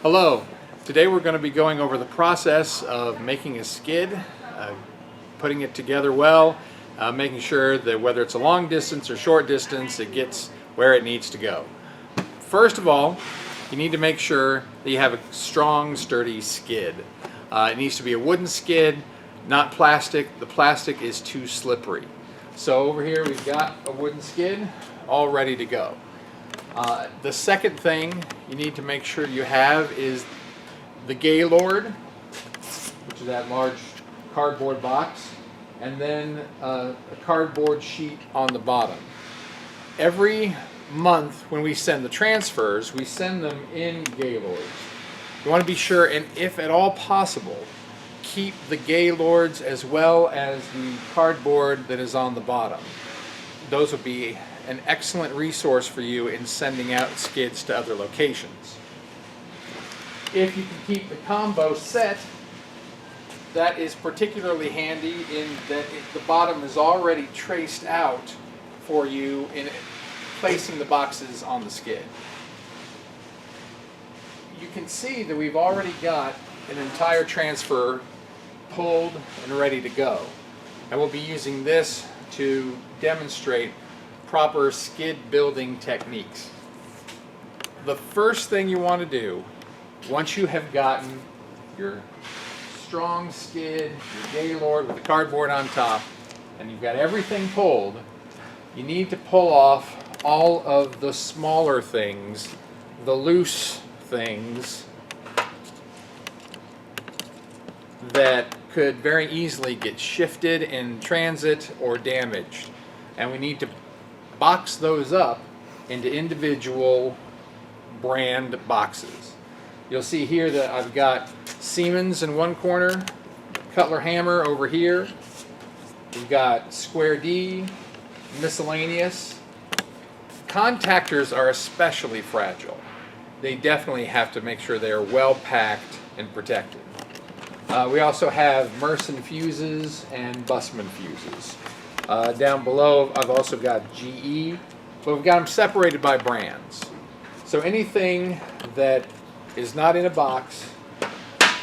Hello. Today we're going to be going over the process of making a skid, putting it together well, making sure that whether it's a long distance or short distance, it gets where it needs to go. First of all, you need to make sure that you have a strong, sturdy skid. It needs to be a wooden skid, not plastic. The plastic is too slippery. So over here we've got a wooden skid all ready to go. The second thing you need to make sure you have is the Gaylord, which is that large cardboard box, and then a cardboard sheet on the bottom. Every month when we send the transfers, we send them in Gaylords. You want to be sure, and if at all possible, keep the Gaylords as well as the cardboard that is on the bottom. Those would be an excellent resource for you in sending out skids to other locations. If you can keep the combo set, that is particularly handy in that the bottom is already traced out for you in placing the boxes on the skid. You can see that we've already got an entire transfer pulled and ready to go. And we'll be using this to demonstrate proper skid building techniques. The first thing you want to do, once you have gotten your strong skid, your Gaylord with the cardboard on top, and you've got everything pulled, you need to pull off all of the smaller things, the loose things that could very easily get shifted in transit or damaged. And we need to box those up into individual brand boxes. You'll see here that I've got Siemens in one corner, Cutler Hammer over here. We've got Square D, miscellaneous. Contactors are especially fragile. They definitely have to make sure they are well packed and protected. We also have Merson fuses and Bussmann fuses. Down below I've also got GE, but we've got them separated by brands. So anything that is not in a box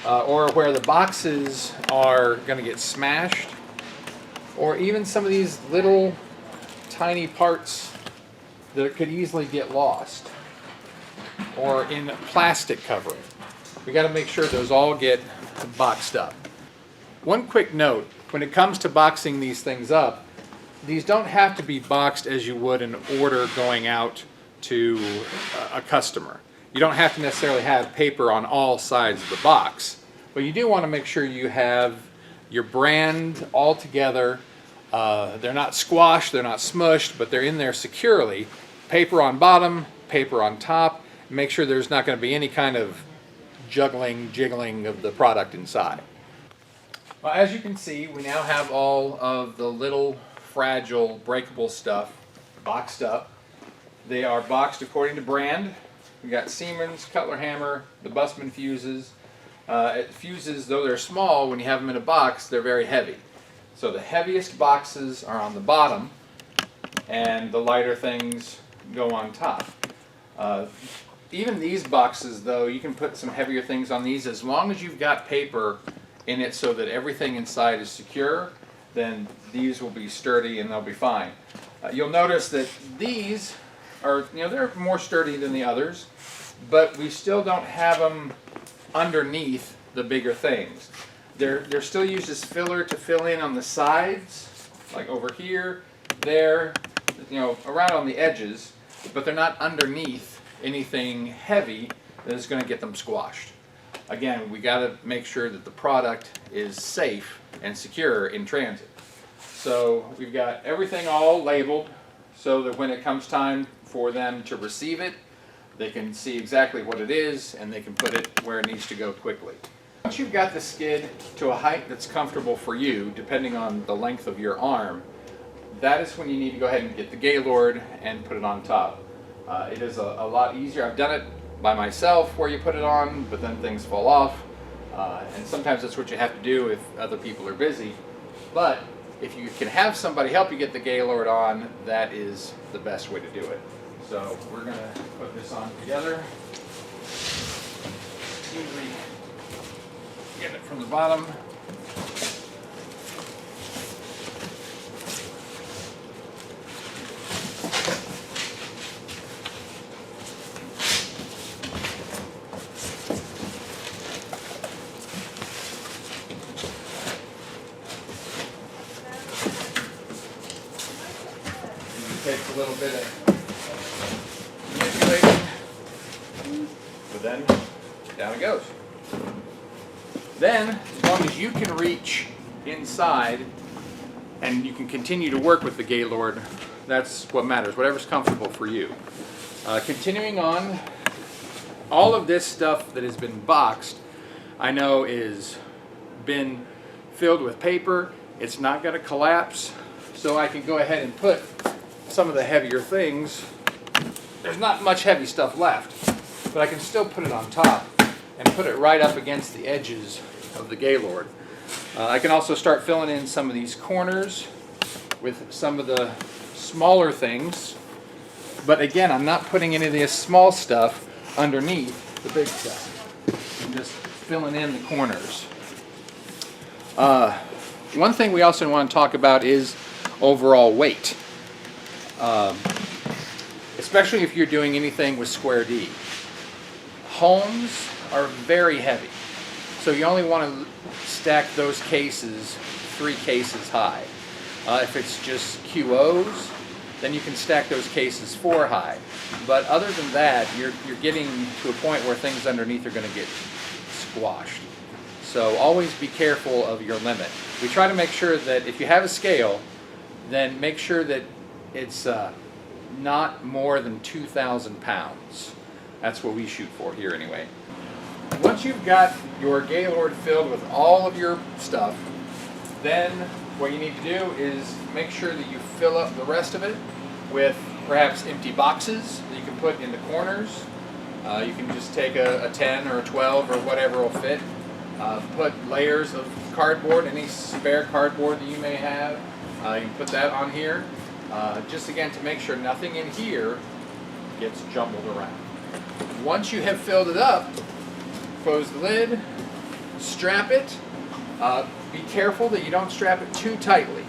or where the boxes are going to get smashed, or even some of these little tiny parts that could easily get lost, or in plastic covering, we got to make sure those all get boxed up. One quick note, when it comes to boxing these things up, these don't have to be boxed as you would an order going out to a customer. You don't have to necessarily have paper on all sides of the box, but you do want to make sure you have your brand all together. They're not squashed, they're not smushed, but they're in there securely. Paper on bottom, paper on top. Make sure there's not going to be any kind of jiggling of the product inside. Well, as you can see, we now have all of the little fragile, breakable stuff boxed up. They are boxed according to brand. We got Siemens, Cutler Hammer, the Bussmann fuses. Fuses, though they're small, when you have them in a box, they're very heavy. So the heaviest boxes are on the bottom, and the lighter things go on top. Even these boxes, though, you can put some heavier things on these as long as you've got paper in it so that everything inside is secure. Then these will be sturdy and they'll be fine. You'll notice that these are, they're more sturdy than the others, but we still don't have them underneath the bigger things. They're still used as filler to fill in on the sides, like over here, there, around on the edges, but they're not underneath anything heavy that is going to get them squashed. Again, we got to make sure that the product is safe and secure in transit. So we've got everything all labeled so that when it comes time for them to receive it, they can see exactly what it is and they can put it where it needs to go quickly. Once you've got the skid to a height that's comfortable for you, depending on the length of your arm, that is when you need to go ahead and get the Gaylord and put it on top. It is a lot easier. I've done it by myself where you put it on, but then things fall off. And sometimes that's what you have to do if other people are busy. But if you can have somebody help you get the Gaylord on, that is the best way to do it. So we're going to put this on together. bottom. Takes a little bit of manipulating, but then down it goes. Then, as long as you can reach inside and you can continue to work with the Gaylord, that's what matters, whatever's comfortable for you. Continuing on, all of this stuff that has been boxed, I know is been filled with paper. It's not going to collapse, so I can go ahead and put some of the heavier things. There's not much heavy stuff left, but I can still put it on top and put it right up against the edges of the Gaylord. I can also start filling in some of these corners with some of the smaller things, but again, I'm not putting any of this small stuff underneath the big stuff. I'm just filling in the corners. One thing we also want to talk about is overall weight. Especially if you're doing anything with square D. Homes are very heavy, so you only want to stack those cases 3 cases high. If it's just QOs, then you can stack those cases 4 high. But other than that, you're getting to a point where things underneath are going to get squashed. So always be careful of your limit. We try to make sure that if you have a scale, then make sure that it's not more than 2,000 pounds. That's what we shoot for here anyway. Once you've got your Gaylord filled with all of your stuff, then what you need to do is make sure that you fill up the rest of it with perhaps empty boxes that you can put in the corners. You can just take a 10 or a 12 or whatever will fit. Put layers of cardboard, any spare cardboard that you may have. You can put that on here. Just again to make sure nothing in here gets jumbled around. Once you have filled it up, close the lid, strap it. Be careful that you don't strap it too tightly.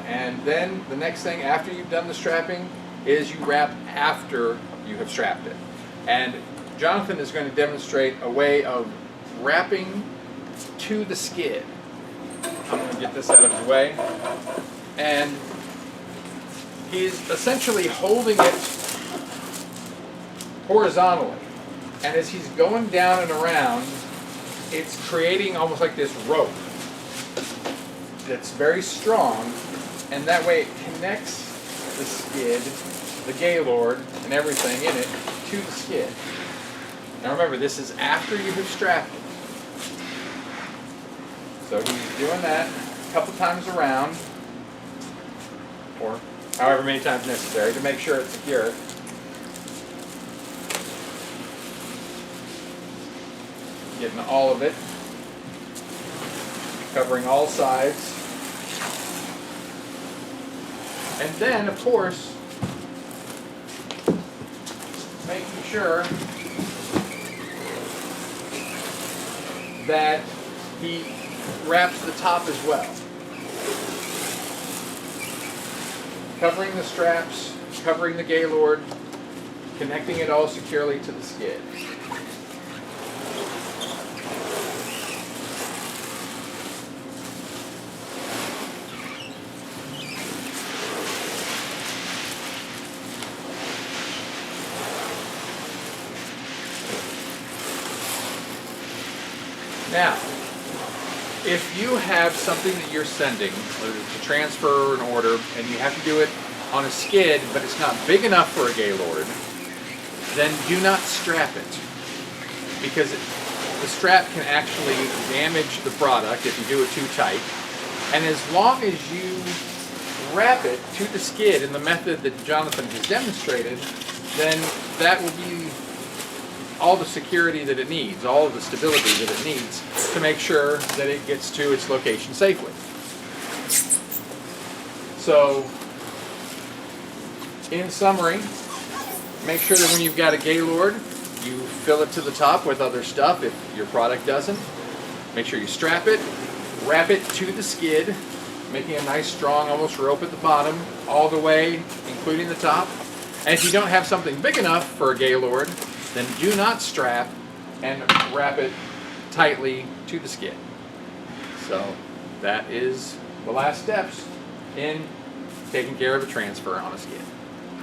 And then the next thing after you've done the strapping is you wrap after you have strapped it. And Jonathan is going to demonstrate a way of wrapping to the skid. I'm going to get this out of the way. And he's essentially holding it horizontally. And as he's going down and around, it's creating almost like this rope that's very strong, and that way it connects the skid, the Gaylord, and everything in it to the skid. Now remember, this is after you have strapped it. So he's doing that a couple times around, or however many times necessary to make sure it's secure. Getting all of it, covering all sides. And then, of course, making sure that he wraps the top as well. Covering the straps, covering the Gaylord, connecting it all securely to the skid. Now, if you have something that you're sending, whether it's a transfer or an order, and you have to do it on a skid, but it's not big enough for a Gaylord, then do not strap it. Because the strap can actually damage the product if you do it too tight. And as long as you wrap it to the skid in the method that Jonathan has demonstrated, then that will be all the security that it needs, all of the stability that it needs to make sure that it gets to its location safely. So, in summary, make sure that when you've got a Gaylord, you fill it to the top with other stuff if your product doesn't. Make sure you strap it, wrap it to the skid, making a nice strong almost rope at the bottom, all the way, including the top. And if you don't have something big enough for a Gaylord, then do not strap and wrap it tightly to the skid. So that is the last steps in taking care of a transfer on a skid.